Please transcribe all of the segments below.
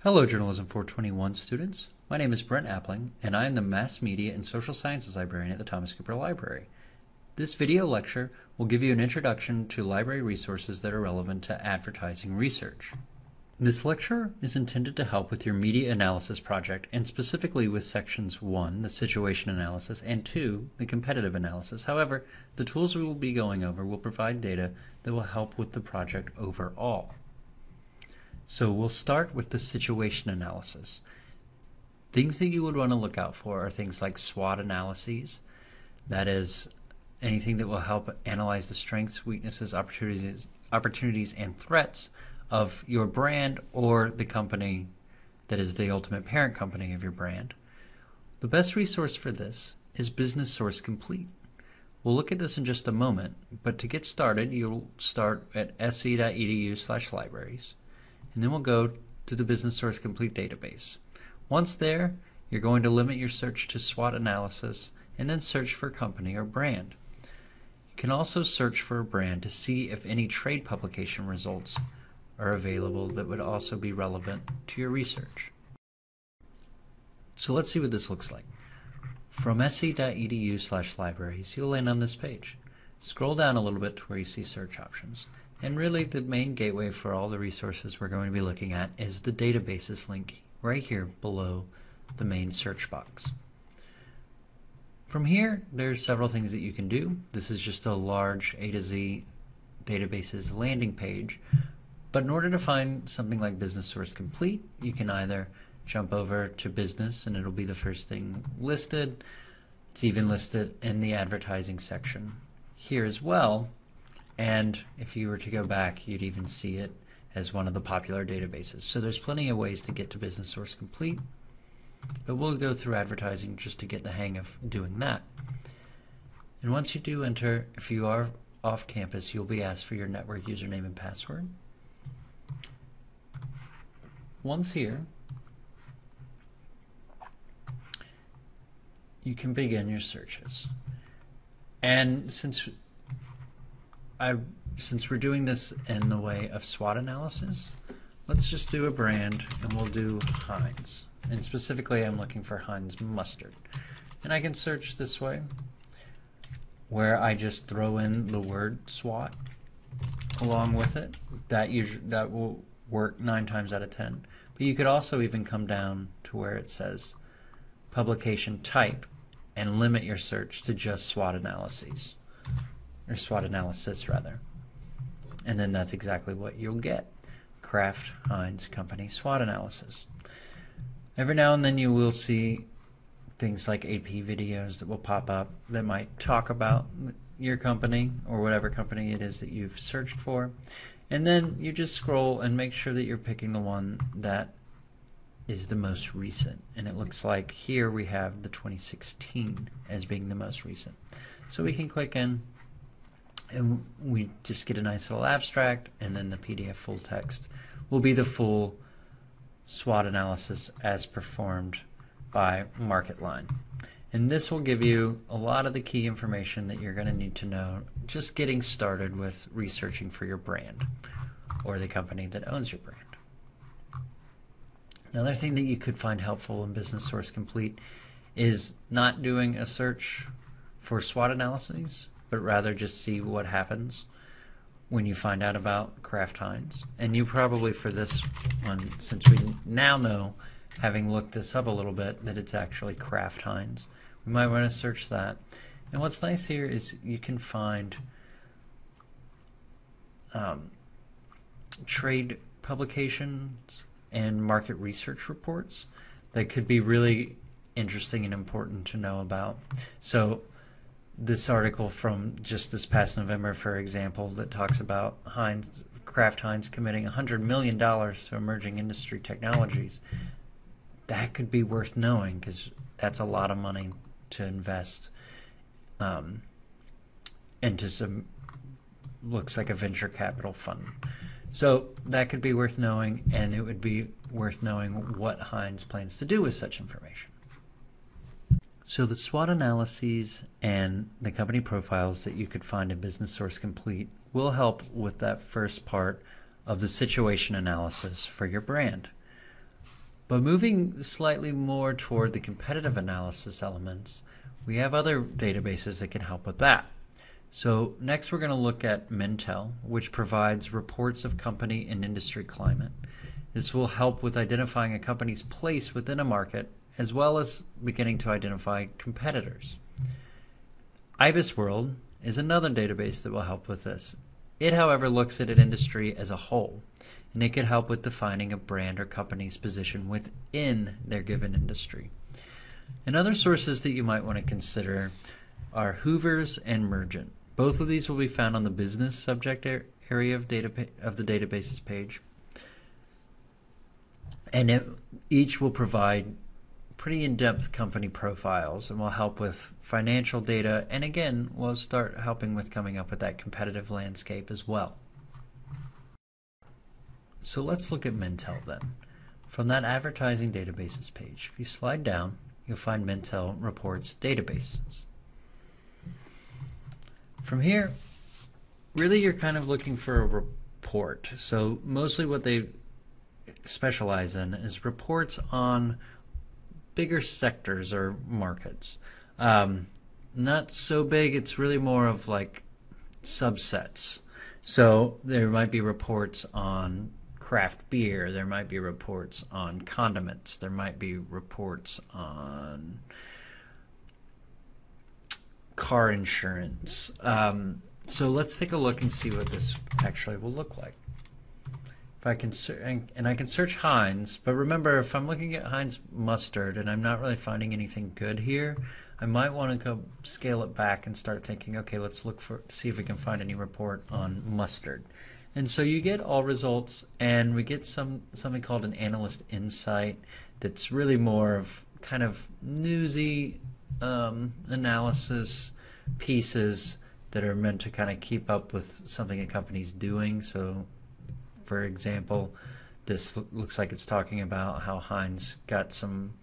Hello, Journalism 421 students. My name is Brent Appling, and I am the Mass Media and Social Sciences Librarian at the Thomas Cooper Library. This video lecture will give you an introduction to library resources that are relevant to advertising research. This lecture is intended to help with your media analysis project, and specifically with sections 1, the situation analysis, and 2, the competitive analysis. However, the tools we will be going over will provide data that will help with the project overall. So we'll start with the situation analysis. Things that you would want to look out for are things like SWOT analyses. That is anything that will help analyze the strengths, weaknesses, opportunities, and threats of your brand or the company that is the ultimate parent company of your brand. The best resource for this is Business Source Complete. We'll look at this in just a moment, but to get started, you'll start at sc.edu/libraries. And then we'll go to the Business Source Complete database. Once there, you're going to limit your search to SWOT analysis and then search for company or brand. You can also search for a brand to see if any trade publication results are available that would also be relevant to your research. So let's see what this looks like. From sc.edu/libraries, you'll land on this page. Scroll down a little bit to where you see search options. And really the main gateway for all the resources we're going to be looking at is the databases link right here below the main search box. From here, there's several things that you can do. This is just a large A to Z databases landing page. But in order to find something like Business Source Complete, you can either jump over to business and it'll be the first thing listed. It's even listed in the advertising section here as well. And if you were to go back, you'd even see it as one of the popular databases. So there's plenty of ways to get to Business Source Complete, but we'll go through advertising just to get the hang of doing that. And once you do enter, if you are off campus, you'll be asked for your network username and password. Once here, you can begin your searches. And since we're doing this in the way of SWOT analysis, let's just do a brand and we'll do Heinz. And specifically I'm looking for Heinz mustard. And I can search this way where I just throw in the word SWOT along with it. That will work 9 times out of 10. But you could also even come down to where it says publication type and limit your search to just SWOT analyses. Or SWOT analysis rather. And then that's exactly what you'll get. Kraft Heinz Company SWOT analysis. Every now and then you will see things like AP videos that will pop up that might talk about your company or whatever company it is that you've searched for. And then you just scroll and make sure that you're picking the one that is the most recent. And it looks like here we have the 2016 as being the most recent. So we can click in and we just get a nice little abstract, and then the PDF full text will be the full SWOT analysis as performed by MarketLine. And this will give you a lot of the key information that you're going to need to know just getting started with researching for your brand or the company that owns your brand. Another thing that you could find helpful in Business Source Complete is not doing a search for SWOT analyses, but rather just see what happens when you find out about Kraft Heinz. And you probably, for this one, since we now know, having looked this up a little bit, that it's actually Kraft Heinz, we might want to search that. And what's nice here is you can find trade publications and market research reports that could be really interesting and important to know about. So this article from just this past November, for example, that talks about Kraft Heinz committing $100 million to emerging industry technologies, that could be worth knowing because that's a lot of money to invest into some, looks like a venture capital fund. So that could be worth knowing, and it would be worth knowing what Heinz plans to do with such information. So the SWOT analyses and the company profiles that you could find in Business Source Complete will help with that first part of the situation analysis for your brand. But moving slightly more toward the competitive analysis elements, we have other databases that can help with that. So next we're going to look at Mintel, which provides reports of company and industry climate. This will help with identifying a company's place within a market, as well as beginning to identify competitors. IBISWorld is another database that will help with this. It, however, looks at an industry as a whole, and it can help with defining a brand or company's position within their given industry. And other sources that you might want to consider are Hoover's and Mergent. Both of these will be found on the business subject area of the databases page. And each will provide pretty in-depth company profiles and will help with financial data, and again, will start helping with coming up with that competitive landscape as well. So let's look at Mintel then. From that advertising databases page, if you slide down, you'll find Mintel Reports Databases. From here, really you're kind of looking for a report. So mostly what they specialize in is reports on bigger sectors or markets. Not so big, it's really more of like subsets. So there might be reports on craft beer, there might be reports on condiments, there might be reports on car insurance. So let's take a look and see what this actually will look like. If I can I can search Heinz, but remember, if I'm looking at Heinz mustard and I'm not really finding anything good here, I might want to go scale it back and start thinking, okay, let's look see if we can find any report on mustard. And so you get all results, and we get something called an analyst insight that's really more of kind of newsy analysis pieces that are meant to kind of keep up with something a company's doing. So for example, this looks like it's talking about how Heinz got some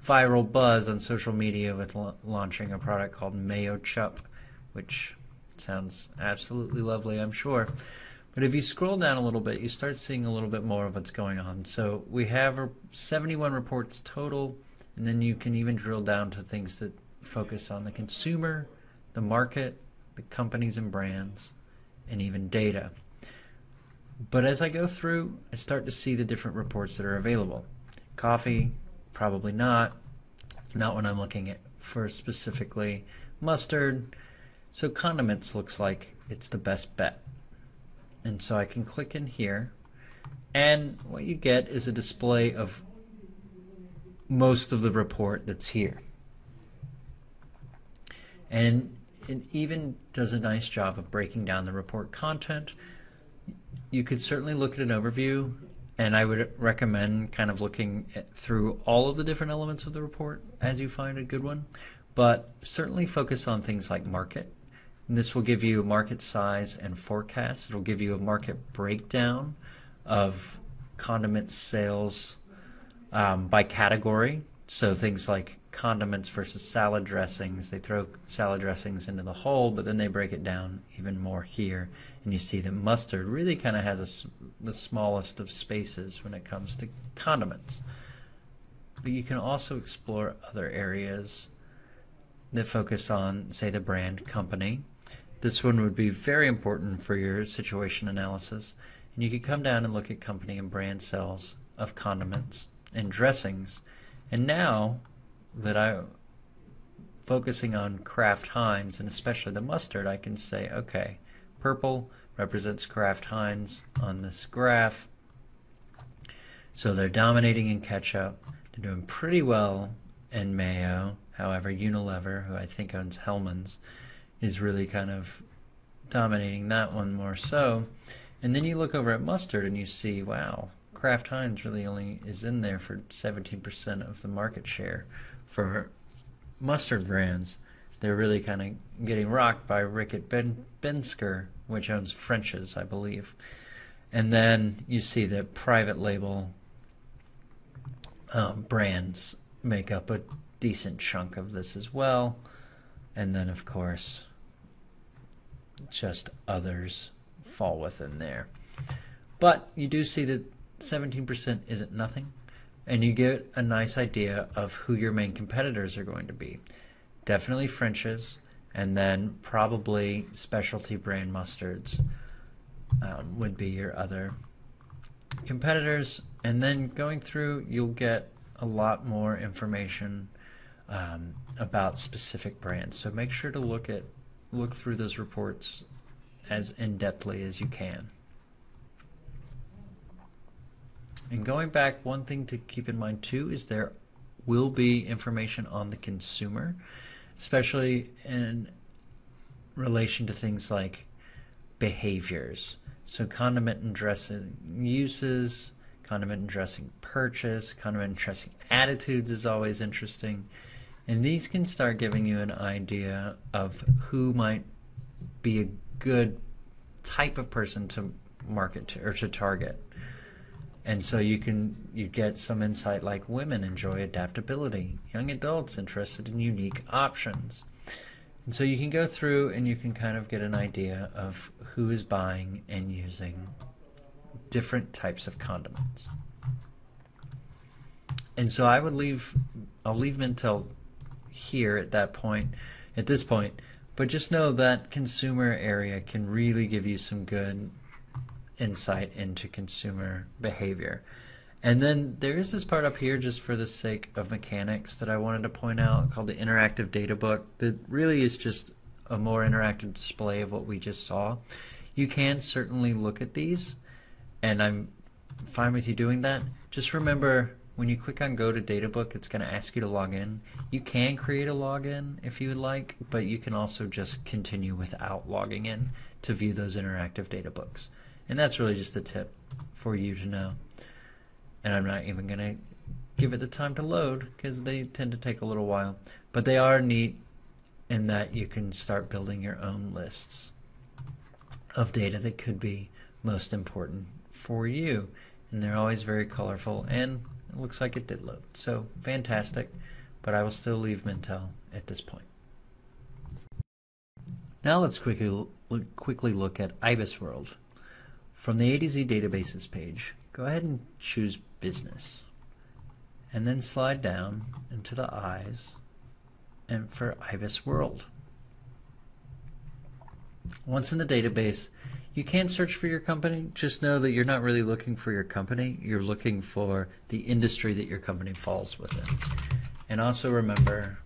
viral buzz on social media with launching a product called Mayo Chup, which sounds absolutely lovely, I'm sure. But if you scroll down a little bit, you start seeing a little bit more of what's going on. So we have 71 reports total, and then you can even drill down to things that focus on the consumer, the market, the companies and brands, and even data. But as I go through, I start to see the different reports that are available. Coffee, probably not when I'm looking at for specifically mustard. So condiments looks like it's the best bet. And so I can click in here, and what you get is a display of most of the report that's here. And it even does a nice job of breaking down the report content. You could certainly look at an overview, and I would recommend kind of looking through all of the different elements of the report as you find a good one, but certainly focus on things like market. And this will give you market size and forecast. It'll give you a market breakdown of condiment sales by category. So things like condiments versus salad dressings. They throw salad dressings into the whole, but then they break it down even more here. And you see that mustard really kind of has the smallest of spaces when it comes to condiments. But you can also explore other areas that focus on, say, the brand company. This one would be very important for your situation analysis. And you could come down and look at company and brand sales of condiments and dressings. And now that I'm focusing on Kraft Heinz, and especially the mustard, I can say, okay, purple represents Kraft Heinz on this graph. So they're dominating in ketchup. They're doing pretty well in mayo. However, Unilever, who I think owns Hellmann's, is really kind of dominating that one more so. And then you look over at mustard and you see, wow, Kraft Heinz really only is in there for 17% of the market share. For mustard brands, they're really kind of getting rocked by Rickett Bensker, which owns French's, I believe. And then you see that private label brands make up a decent chunk of this as well. And then, of course, just others fall within there. But you do see that 17% isn't nothing. and you get a nice idea of who your main competitors are going to be. Definitely French's, and then probably specialty brand mustards would be your other competitors. And then going through, you'll get a lot more information about specific brands. So make sure to look through those reports as in-depthly as you can. And going back, one thing to keep in mind too is there will be information on the consumer, especially in relation to things like behaviors. So condiment and dressing uses, condiment and dressing purchase, condiment and dressing attitudes is always interesting. And these can start giving you an idea of who might be a good type of person to market to or to target. And so you get some insight like women enjoy adaptability, young adults interested in unique options. And so you can go through and you can kind of get an idea of who is buying and using different types of condiments. And so I'll leave Mintel here at this point, but just know that consumer area can really give you some good insight into consumer behavior. And then there is this part up here just for the sake of mechanics that I wanted to point out called the interactive data book that really is just a more interactive display of what we just saw. You can certainly look at these and I'm fine with you doing that. Just remember when you click on go to databook, it's going to ask you to log in. You can create a login if you would like, but you can also just continue without logging in to view those interactive data books. And that's really just a tip for you to know. And I'm not even going to give it the time to load because they tend to take a little while. But they are neat in that you can start building your own lists of data that could be most important for you. And they're always very colorful, and it looks like it did load. So fantastic, but I will still leave Mintel at this point. Now let's quickly look at IBISWorld. From the A to Z databases page, go ahead and choose business and then slide down into the I's and for IBISWorld. Once in the database, you can search for your company. Just know that you're not really looking for your company. You're looking for the industry that your company falls within. And also remember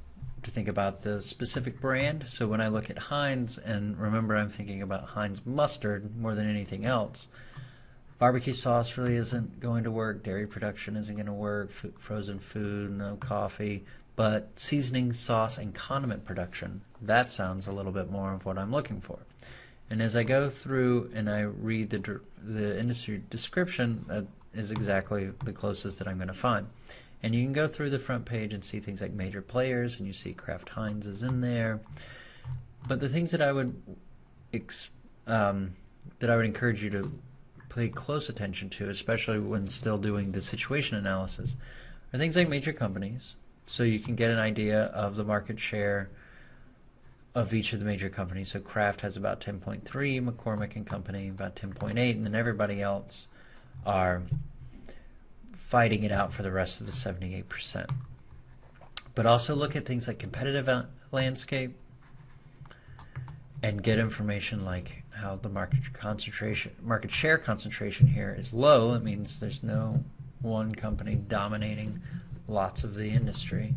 to think about the specific brand. So when I look at Heinz, and remember I'm thinking about Heinz mustard more than anything else, barbecue sauce really isn't going to work, dairy production isn't going to work, frozen food, no coffee, but seasoning, sauce, and condiment production, that sounds a little bit more of what I'm looking for. And as I go through and I read the industry description, that is exactly the closest that I'm going to find. And you can go through the front page and see things like major players, and you see Kraft Heinz is in there. But the things that I would encourage you to pay close attention to, especially when still doing the situation analysis, are things like major companies. So you can get an idea of the market share of each of the major companies. So Kraft has about 10.3, McCormick and Company about 10.8, and then everybody else are fighting it out for the rest of the 78%. But also look at things like competitive landscape and get information like how the market share concentration here is low. It means there's no one company dominating lots of the industry.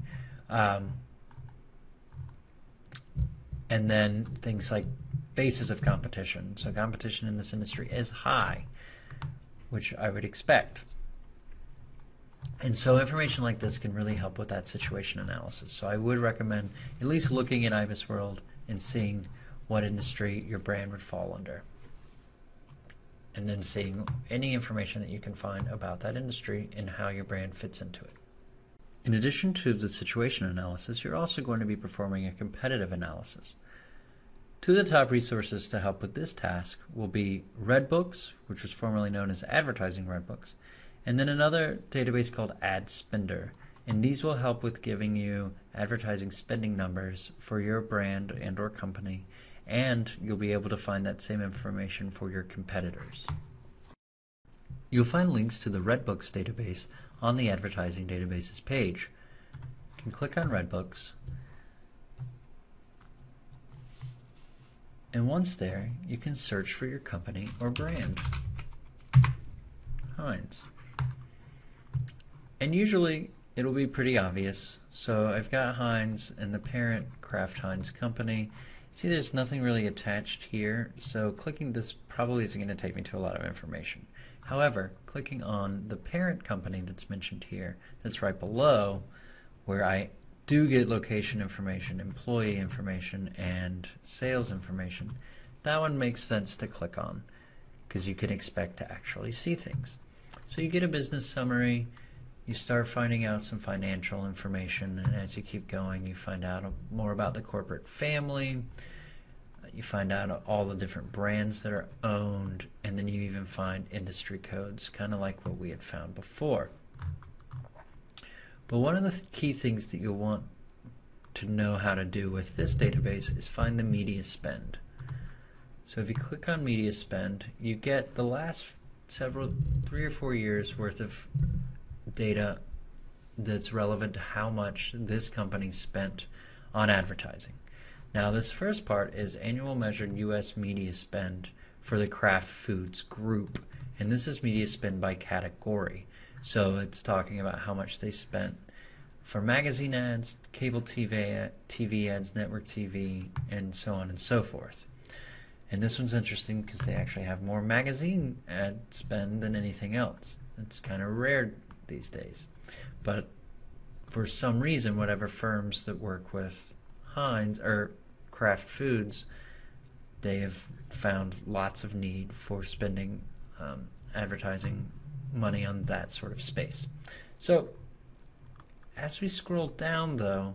And then things like basis of competition. So competition in this industry is high, which I would expect. And so information like this can really help with that situation analysis. So I would recommend at least looking at IBISWorld and seeing what industry your brand would fall under. And then seeing any information that you can find about that industry and how your brand fits into it. In addition to the situation analysis, you're also going to be performing a competitive analysis. Two of the top resources to help with this task will be Redbooks, which was formerly known as Advertising Redbooks, and then another database called AdSpender. And these will help with giving you advertising spending numbers for your brand and or company, and you'll be able to find that same information for your competitors. You'll find links to the Redbooks database on the Advertising Databases page. You can click on Redbooks, and once there, you can search for your company or brand. Heinz. And usually it'll be pretty obvious. So I've got Heinz and the parent Kraft Heinz company. See, there's nothing really attached here, so clicking this probably isn't going to take me to a lot of information. However, clicking on the parent company that's mentioned here, that's right below, where I do get location information, employee information, and sales information, that one makes sense to click on because you can expect to actually see things. So you get a business summary, you start finding out some financial information, and as you keep going, you find out more about the corporate family, you find out all the different brands that are owned, and then you even find industry codes, kind of like what we had found before. But one of the key things that you'll want to know how to do with this database is find the media spend. So if you click on media spend, you get the last 3 or 4 years worth of data that's relevant to how much this company spent on advertising. Now this first part is annual measured U.S. media spend for the Kraft Foods group, and this is media spend by category. So it's talking about how much they spent for magazine ads, cable TV ads, network TV, and so on and so forth. And this one's interesting because they actually have more magazine ad spend than anything else. It's kind of rare these days. But for some reason, whatever firms that work with Heinz or Kraft Foods, they have found lots of need for spending advertising money on that sort of space. So as we scroll down, though,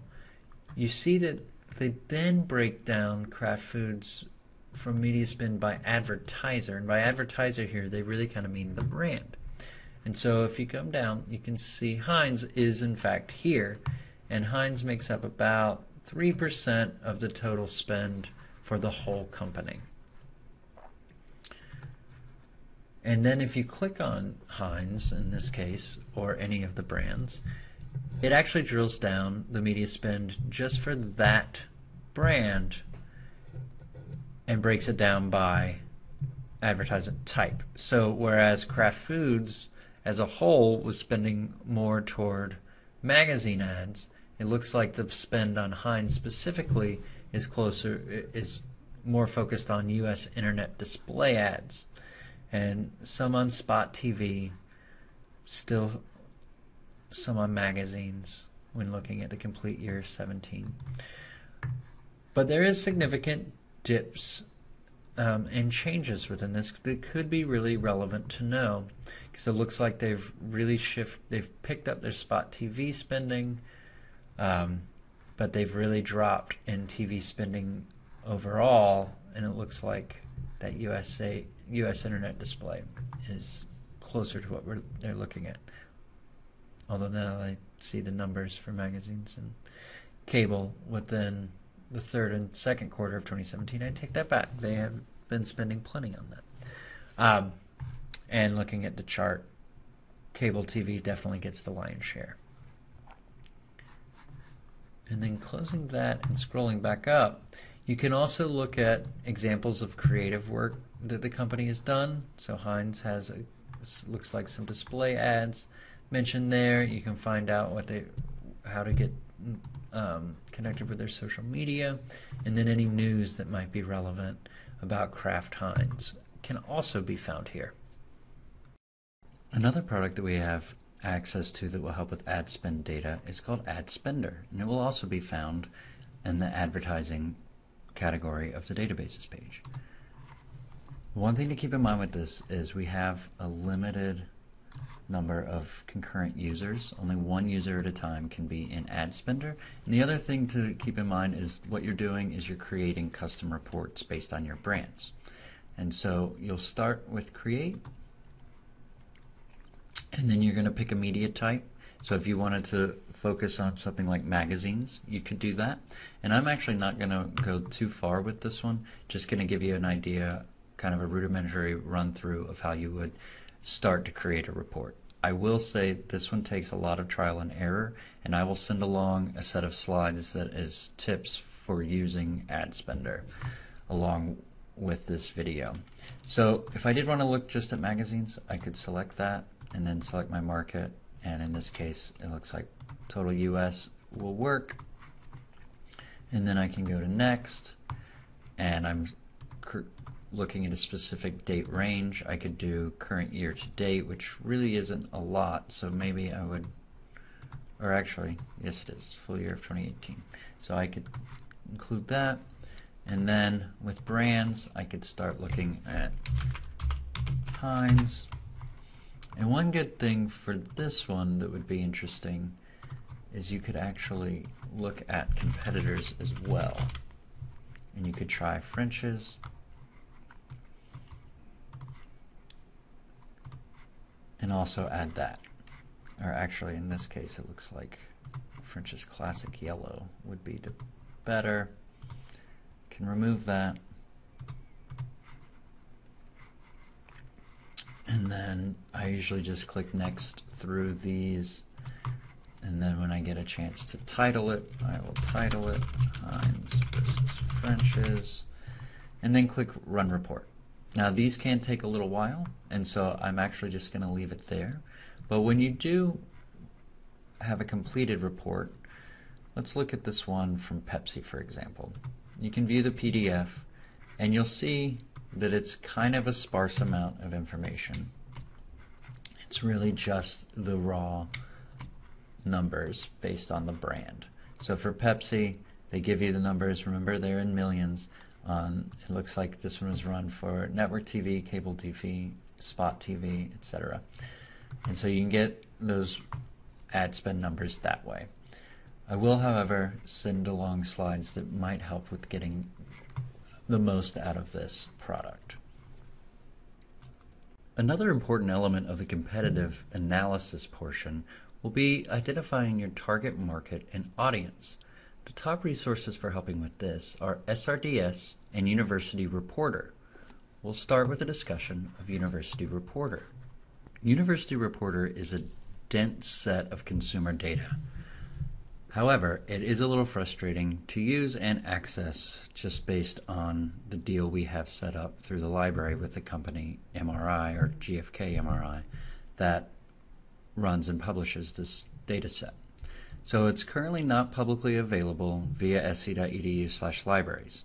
you see that they then break down Kraft Foods from media spend by advertiser, and by advertiser here they really kind of mean the brand. And so if you come down, you can see Heinz is in fact here, and Heinz makes up about 3% of the total spend for the whole company. And then if you click on Heinz in this case, or any of the brands, it actually drills down the media spend just for that brand and breaks it down by advertisement type. So whereas Kraft Foods as a whole was spending more toward magazine ads, it looks like the spend on Heinz specifically is more focused on U.S. internet display ads, and some on spot TV, still some on magazines when looking at the complete year 17. But there is significant dips and changes within this that could be really relevant to know, because it looks like they've picked up their spot TV spending, but they've really dropped in TV spending overall, and it looks like that U.S. internet display is closer to what they're looking at. Although now I see the numbers for magazines and cable within the third and second quarter of 2017, I take that back. They have been spending plenty on that. And looking at the chart, cable TV definitely gets the lion's share. And then closing that and scrolling back up, you can also look at examples of creative work that the company has done. So Heinz has looks like some display ads mentioned there. You can find out how to get connected with their social media, and then any news that might be relevant about Kraft Heinz can also be found here. Another product that we have access to that will help with ad spend data is called Ad Spender, and it will also be found in the advertising category of the databases page. One thing to keep in mind with this is we have a limited number of concurrent users. Only one user at a time can be in Ad Spender. And the other thing to keep in mind is what you're doing is you're creating custom reports based on your brands. And so you'll start with create, and then you're going to pick a media type. So if you wanted to focus on something like magazines, you could do that. And I'm actually not going to go too far with this one, just going to give you an idea, kind of a rudimentary run through of how you would start to create a report. I will say this one takes a lot of trial and error, and I will send along a set of slides that is tips for using AdSpender along with this video. So if I did want to look just at magazines, I could select that and then select my market, and in this case it looks like total US will work, and then I can go to next, and I'm looking at a specific date range. I could do current year to date, which really isn't a lot, so maybe I would, or actually, yes it is, full year of 2018. So I could include that, and then with brands, I could start looking at Heinz. And one good thing for this one that would be interesting is you could actually look at competitors as well. And you could try French's. And also add that. Or actually, in this case, it looks like French's Classic Yellow would be the better. Can remove that. And then I usually just click next through these. And then when I get a chance to title it, I will title it Heinz versus French's. And then click Run Report. Now these can take a little while, and so I'm actually just going to leave it there. But when you do have a completed report, let's look at this one from Pepsi, for example. You can view the PDF, and you'll see that it's kind of a sparse amount of information. It's really just the raw numbers based on the brand. So for Pepsi, they give you the numbers. Remember, they're in millions. It looks like this one was run for network TV, cable TV, spot TV, etc. And so you can get those ad spend numbers that way. I will, however, send along slides that might help with getting the most out of this product. Another important element of the competitive analysis portion will be identifying your target market and audience. The top resources for helping with this are SRDS and University Reporter. We'll start with a discussion of University Reporter. University Reporter is a dense set of consumer data. However, it is a little frustrating to use and access just based on the deal we have set up through the library with the company MRI, or GfK MRI, that runs and publishes this data set. So it's currently not publicly available via sc.edu/libraries.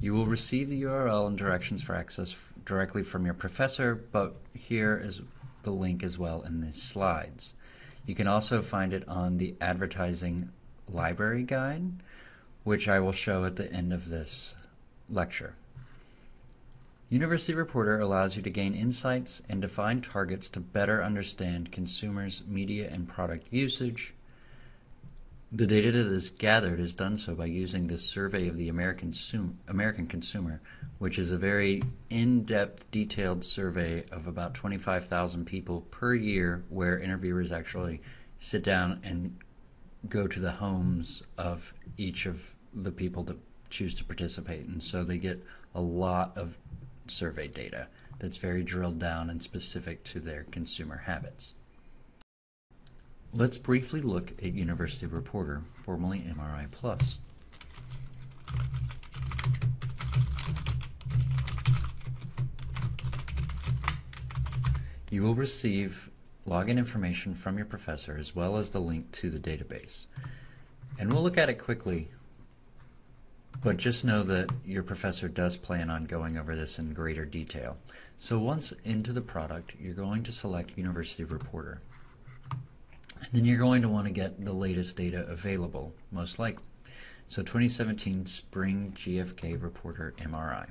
You will receive the URL and directions for access directly from your professor, but here is the link as well in these slides. You can also find it on the advertising library guide, which I will show at the end of this lecture. University Reporter allows you to gain insights and define targets to better understand consumers' media and product usage. The data that is gathered is done so by using this survey of the American consumer, which is a very in-depth, detailed survey of about 25,000 people per year, where interviewers actually sit down and go to the homes of each of the people that choose to participate. And so they get a lot of survey data that's very drilled down and specific to their consumer habits. Let's briefly look at University Reporter, formerly MRI Plus. You will receive login information from your professor as well as the link to the database. And we'll look at it quickly, but just know that your professor does plan on going over this in greater detail. So once into the product, you're going to select University Reporter. And then you're going to want to get the latest data available, most likely. So 2017 Spring GfK Reporter MRI.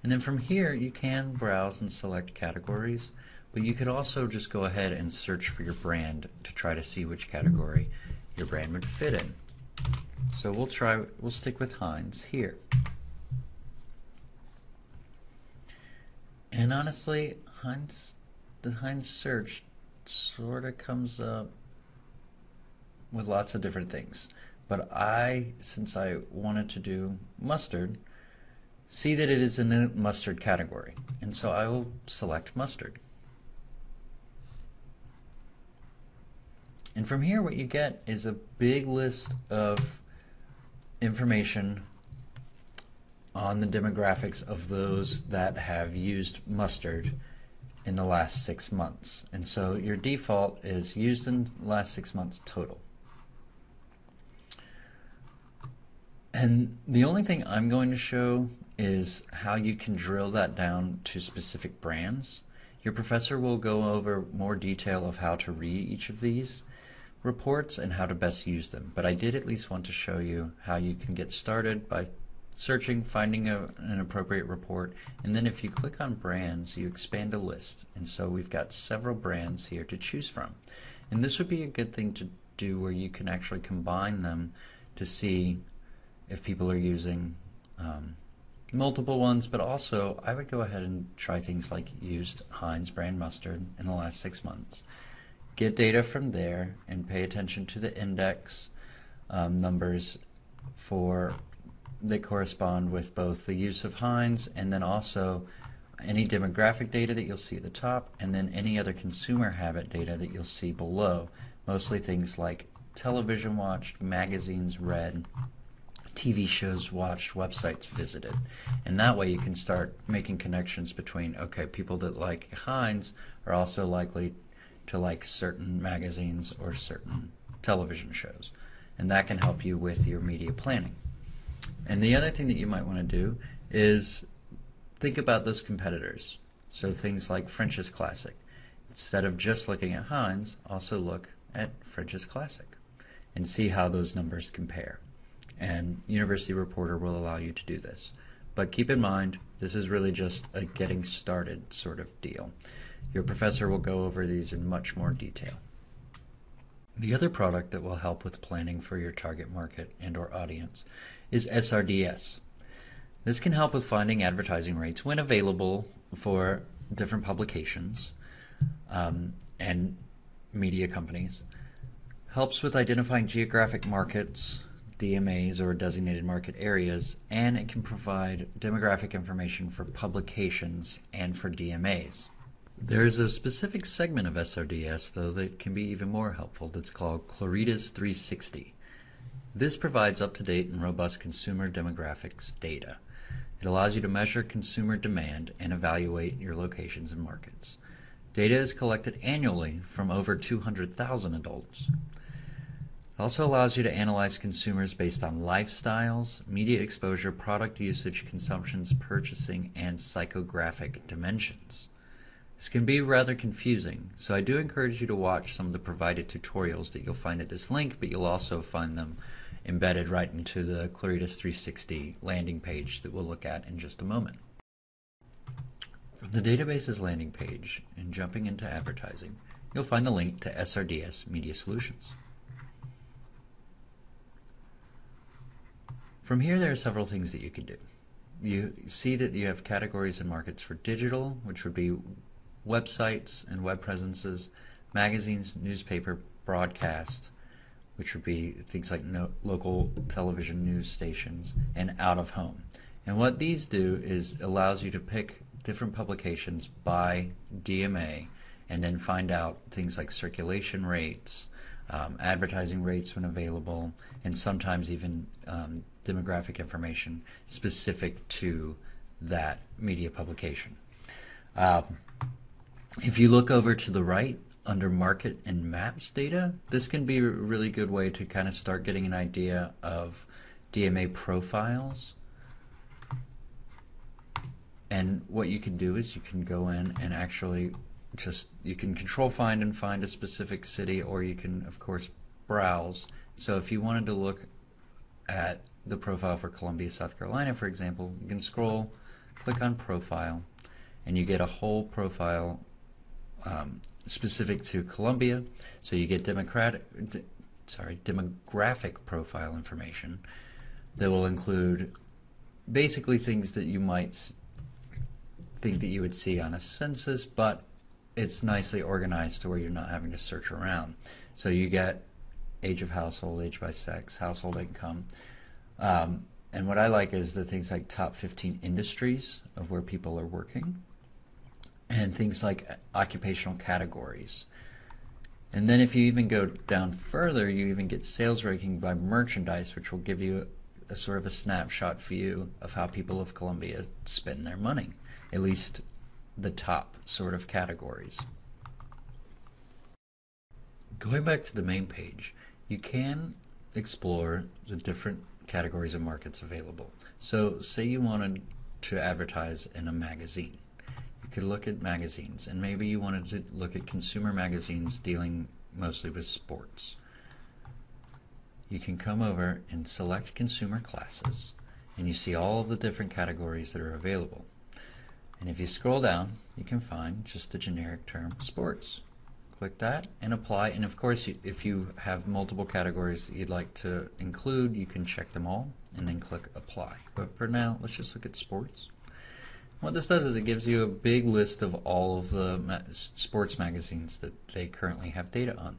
And then from here, you can browse and select categories, but you could also just go ahead and search for your brand to try to see which category your brand would fit in. So we'll stick with Heinz here. And honestly, the Heinz search sort of comes up with lots of different things. But since I wanted to do mustard, see that it is in the mustard category. And so I will select mustard. And from here what you get is a big list of information on the demographics of those that have used mustard in the last 6 months. And so your default is used in the last 6 months total. And the only thing I'm going to show is how you can drill that down to specific brands. Your professor will go over more detail of how to read each of these reports and how to best use them. But I did at least want to show you how you can get started by searching, finding an appropriate report, and then if you click on brands, you expand a list. And so we've got several brands here to choose from. And this would be a good thing to do where you can actually combine them to see if people are using multiple ones, but also I would go ahead and try things like used Heinz brand mustard in the last 6 months. Get data from there and pay attention to the index numbers that correspond with both the use of Heinz and then also any demographic data that you'll see at the top, and then any other consumer habit data that you'll see below, mostly things like television watched, magazines read, TV shows watched, websites visited. And that way you can start making connections between, okay, people that like Heinz are also likely to like certain magazines or certain television shows. And that can help you with your media planning. And the other thing that you might want to do is think about those competitors. So things like French's Classic. Instead of just looking at Heinz, also look at French's Classic and see how those numbers compare. And University Reporter will allow you to do this. But keep in mind, this is really just a getting started sort of deal. Your professor will go over these in much more detail. The other product that will help with planning for your target market and/or audience is SRDS. This can help with finding advertising rates when available for different publications and media companies. Helps with identifying geographic markets, DMAs or designated market areas, and it can provide demographic information for publications and for DMAs. There's a specific segment of SRDS, though, that can be even more helpful that's called Claritas 360. This provides up-to-date and robust consumer demographics data. It allows you to measure consumer demand and evaluate your locations and markets. Data is collected annually from over 200,000 adults. It also allows you to analyze consumers based on lifestyles, media exposure, product usage, consumptions, purchasing, and psychographic dimensions. This can be rather confusing, so I do encourage you to watch some of the provided tutorials that you'll find at this link, but you'll also find them embedded right into the Claritas 360 landing page that we'll look at in just a moment. From the database's landing page and jumping into advertising, you'll find the link to SRDS Media Solutions. From here, there are several things that you can do. You see that you have categories and markets for digital, which would be websites and web presences, magazines, newspaper, broadcast, which would be things like local television news stations, and out of home. And what these do is allows you to pick different publications by DMA and then find out things like circulation rates, advertising rates when available, and sometimes even demographic information specific to that media publication. If you look over to the right under market and maps data, this can be a really good way to kind of start getting an idea of DMA profiles. And what you can do is you can go in and actually you can control find and find a specific city, or you can of course browse. So if you wanted to look at the profile for Columbia, South Carolina, for example, you can scroll, click on profile, and you get a whole profile specific to Columbia. So you get demographic profile information that will include basically things that you might think that you would see on a census, but it's nicely organized to where you're not having to search around. So you get age of household, age by sex, household income. And what I like is the things like top 15 industries of where people are working, and things like occupational categories. And then if you even go down further, you even get sales ranking by merchandise, which will give you a sort of a snapshot view of how people of Columbia spend their money, at least the top sort of categories. Going back to the main page, you can explore the different categories of markets available. So say you wanted to advertise in a magazine. You could look at magazines, and maybe you wanted to look at consumer magazines dealing mostly with sports. You can come over and select consumer classes, and you see all of the different categories that are available. And if you scroll down, you can find just the generic term sports. Click that and apply, and of course if you have multiple categories that you'd like to include, you can check them all and then click apply. But for now, let's just look at sports. What this does is it gives you a big list of all of the sports magazines that they currently have data on.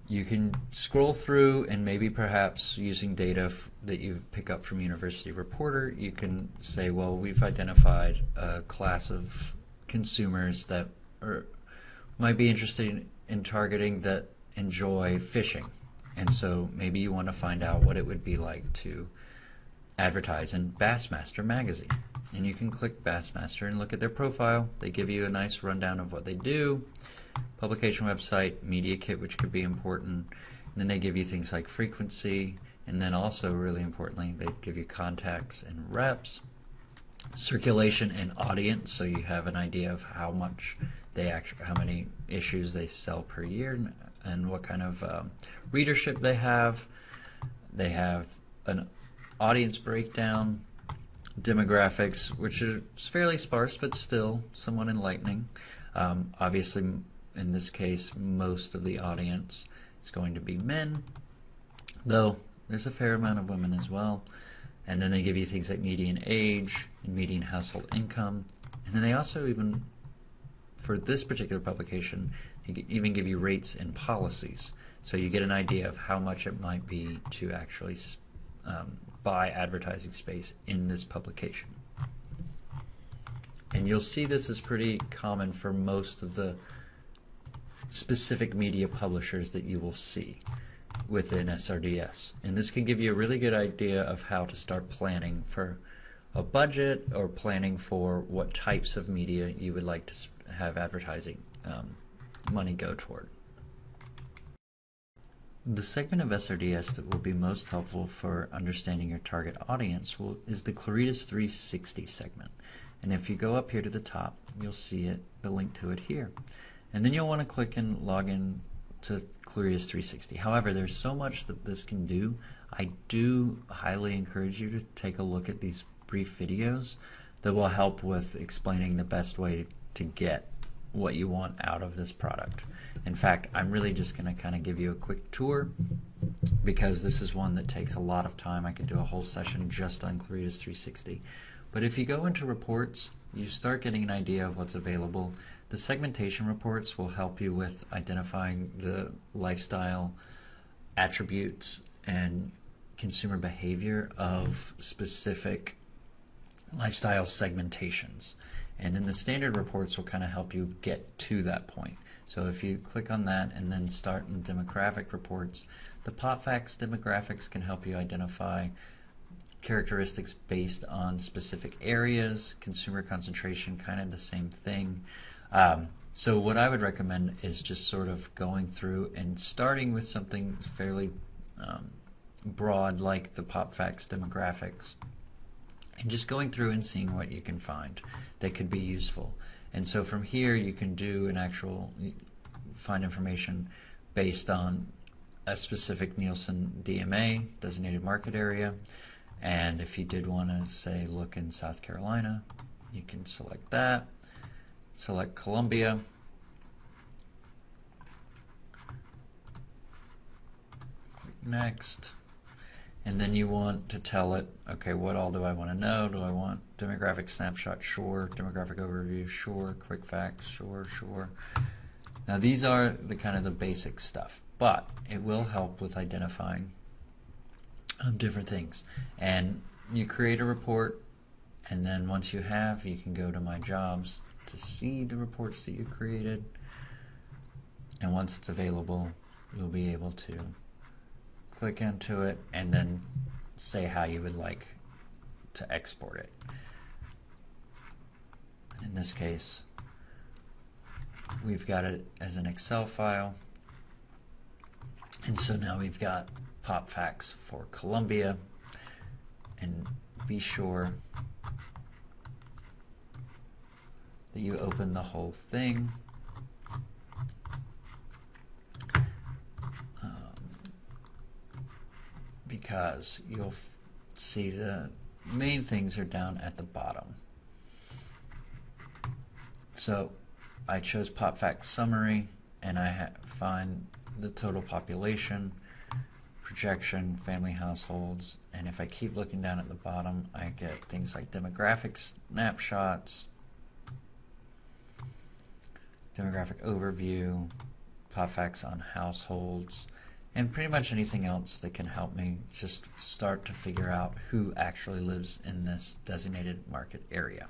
You can scroll through, and maybe perhaps using data that you pick up from University Reporter, you can say, well, we've identified a class of consumers that might be interested in targeting that enjoy fishing. And so maybe you want to find out what it would be like to advertise in Bassmaster magazine. And you can click Bassmaster and look at their profile. They give you a nice rundown of what they do, publication website, media kit, which could be important. And then they give you things like frequency, and then also really importantly, they give you contacts and reps, circulation and audience, so you have an idea of how much how many issues they sell per year, and what kind of readership they have. They have an audience breakdown, demographics, which is fairly sparse but still somewhat enlightening. Obviously, in this case, most of the audience is going to be men, though there's a fair amount of women as well. And then they give you things like median age and median household income. And then they also even, for this particular publication, they even give you rates and policies. So you get an idea of how much it might be to actually buy advertising space in this publication. And you'll see this is pretty common for most of the specific media publishers that you will see within SRDS. And this can give you a really good idea of how to start planning for a budget, or planning for what types of media you would like to have advertising money go toward. The segment of SRDS that will be most helpful for understanding your target audience is the Claritas 360 segment. And if you go up here to the top, you'll see the link to it here. And then you'll want to click and log in to Claritas 360. However, there's so much that this can do. I do highly encourage you to take a look at these brief videos that will help with explaining the best way to get what you want out of this product. In fact, I'm really just going to kind of give you a quick tour, because this is one that takes a lot of time. I could do a whole session just on Claritas 360. But if you go into reports, you start getting an idea of what's available. The segmentation reports will help you with identifying the lifestyle attributes and consumer behavior of specific lifestyle segmentations. And then the standard reports will kind of help you get to that point. So if you click on that and then start in demographic reports, the PopFacts demographics can help you identify characteristics based on specific areas. Consumer concentration, kind of the same thing. So what I would recommend is just sort of going through and starting with something fairly broad, like the PopFacts demographics, and just going through and seeing what you can find that could be useful. And so from here you can do find information based on a specific Nielsen DMA, designated market area. And if you did want to, say, look in South Carolina, you can select that, select Columbia, click next. And then you want to tell it, okay, what all do I want to know? Do I want demographic snapshot? Sure. Demographic overview? Sure. Quick facts? Sure, sure. Now these are the kind of the basic stuff, but it will help with identifying different things. And you create a report, and then once you have, you can go to My Jobs to see the reports that you created. And once it's available, you'll be able to click into it and then say how you would like to export it. In this case, we've got it as an Excel file. And so now we've got pop facts for Columbia. And be sure that you open the whole thing. Because you'll see the main things are down at the bottom. So I chose pop fact summary, and I find the total population, projection, family households, and if I keep looking down at the bottom, I get things like demographic snapshots, demographic overview, pop facts on households, and pretty much anything else that can help me just start to figure out who actually lives in this designated market area.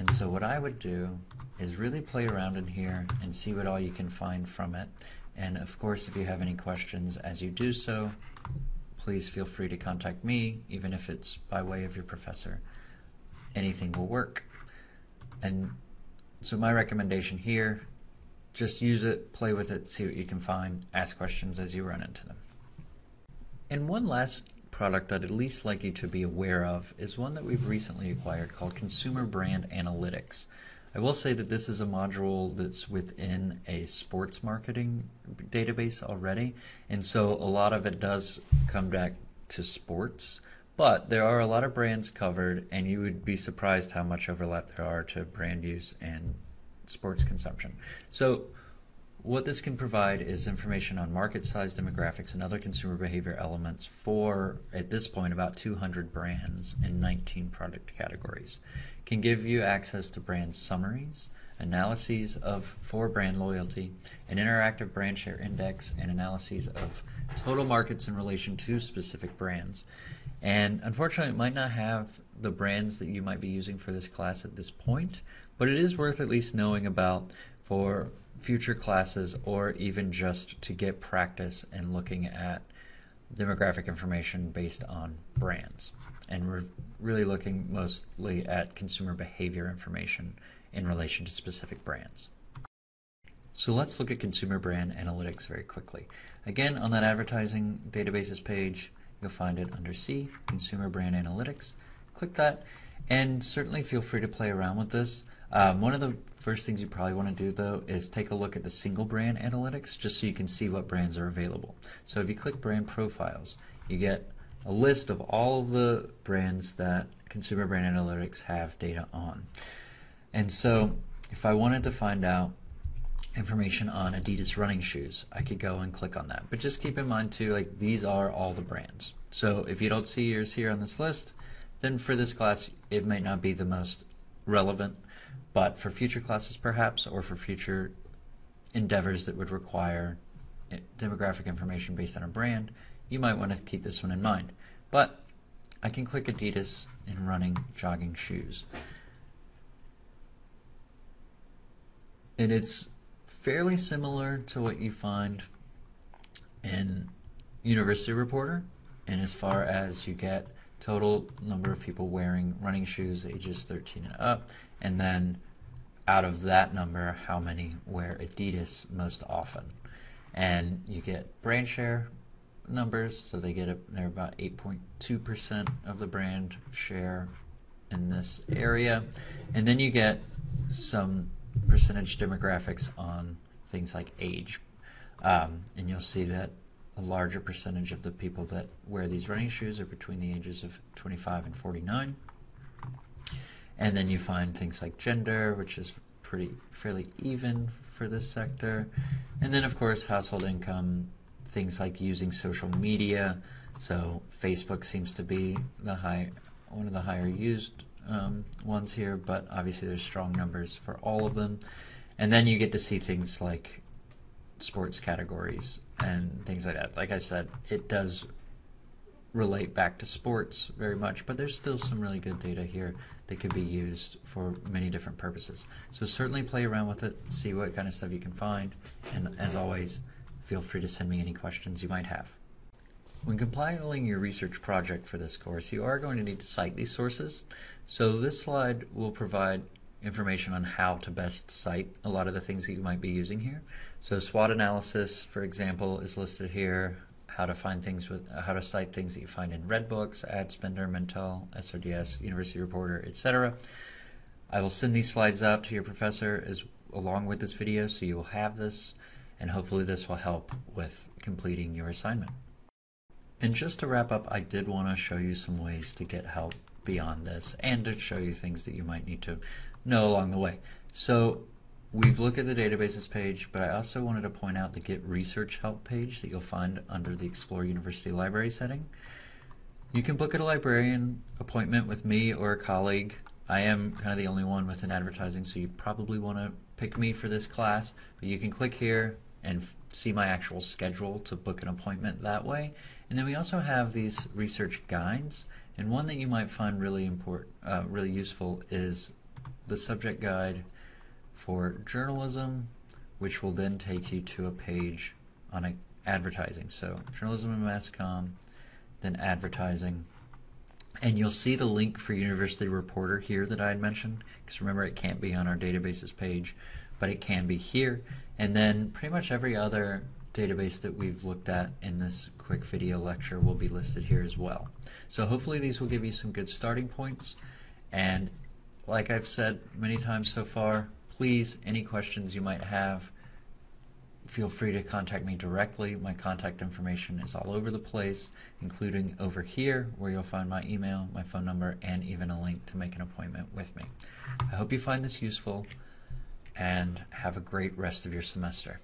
And so what I would do is really play around in here and see what all you can find from it. And of course, if you have any questions as you do so, please feel free to contact me, even if it's by way of your professor. Anything will work. And so my recommendation here, just use it, play with it, see what you can find, ask questions as you run into them. And one last product I'd at least like you to be aware of is one that we've recently acquired called Consumer Brand Analytics. I will say that this is a module that's within a sports marketing database already, and so a lot of it does come back to sports, but there are a lot of brands covered, and you would be surprised how much overlap there are to brand use and sports consumption. So what this can provide is information on market size, demographics, and other consumer behavior elements for, at this point, about 200 brands in 19 product categories. It can give you access to brand summaries, analyses for brand loyalty, an interactive brand share index, and analyses of total markets in relation to specific brands. And unfortunately, it might not have the brands that you might be using for this class at this point, but it is worth at least knowing about for future classes, or even just to get practice and looking at demographic information based on brands. And we're really looking mostly at consumer behavior information in relation to specific brands. So let's look at Consumer Brand Analytics very quickly. Again, on that advertising databases page, you'll find it under C, Consumer Brand Analytics. Click that, and certainly feel free to play around with this. One of the first things you probably want to do, though, is take a look at the single brand analytics, just so you can see what brands are available. So if you click Brand Profiles, you get a list of all of the brands that Consumer Brand Analytics have data on. And so if I wanted to find out information on Adidas running shoes, I could go and click on that. But just keep in mind, too, like these are all the brands. So if you don't see yours here on this list, then for this class, it might not be the most relevant. But for future classes perhaps, or for future endeavors that would require demographic information based on a brand, you might want to keep this one in mind. But I can click Adidas in running jogging shoes. And it's fairly similar to what you find in University Reporter, and as far as you get total number of people wearing running shoes ages 13 and up, and then out of that number, how many wear Adidas most often. And you get brand share numbers, so they're about 8.2% of the brand share in this area. And then you get some percentage demographics on things like age. And you'll see that a larger percentage of the people that wear these running shoes are between the ages of 25 and 49. And then you find things like gender, which is fairly even for this sector. And then, of course, household income, things like using social media. So Facebook seems to be one of the higher used ones here, but obviously there's strong numbers for all of them. And then you get to see things like sports categories and things like that. Like I said, it does relate back to sports very much, but there's still some really good data here that could be used for many different purposes. So certainly play around with it, see what kind of stuff you can find, and as always, feel free to send me any questions you might have. When compiling your research project for this course, you are going to need to cite these sources. So this slide will provide information on how to best cite a lot of the things that you might be using here. So SWOT analysis, for example, is listed here. How to find things how to cite things that you find in Redbooks, AdSpender, Mentel, SRDS, University Reporter, etc. I will send these slides out to your professor along with this video, so you will have this, and hopefully this will help with completing your assignment. And just to wrap up, I did want to show you some ways to get help beyond this and to show you things that you might need to know along the way. So we've looked at the databases page, but I also wanted to point out the Get Research Help page that you'll find under the Explore University Library setting. You can book a librarian appointment with me or a colleague. I am kind of the only one within advertising, so you probably want to pick me for this class, but you can click here and see my actual schedule to book an appointment that way. And then we also have these research guides, and one that you might find really really useful is the subject guide for journalism, which will then take you to a page on advertising. So journalism and mass comm, then advertising. And you'll see the link for University Reporter here that I had mentioned, because remember, it can't be on our databases page, but it can be here. And then pretty much every other database that we've looked at in this quick video lecture will be listed here as well. So hopefully these will give you some good starting points. And like I've said many times so far, please, any questions you might have, feel free to contact me directly. My contact information is all over the place, including over here where you'll find my email, my phone number, and even a link to make an appointment with me. I hope you find this useful and have a great rest of your semester.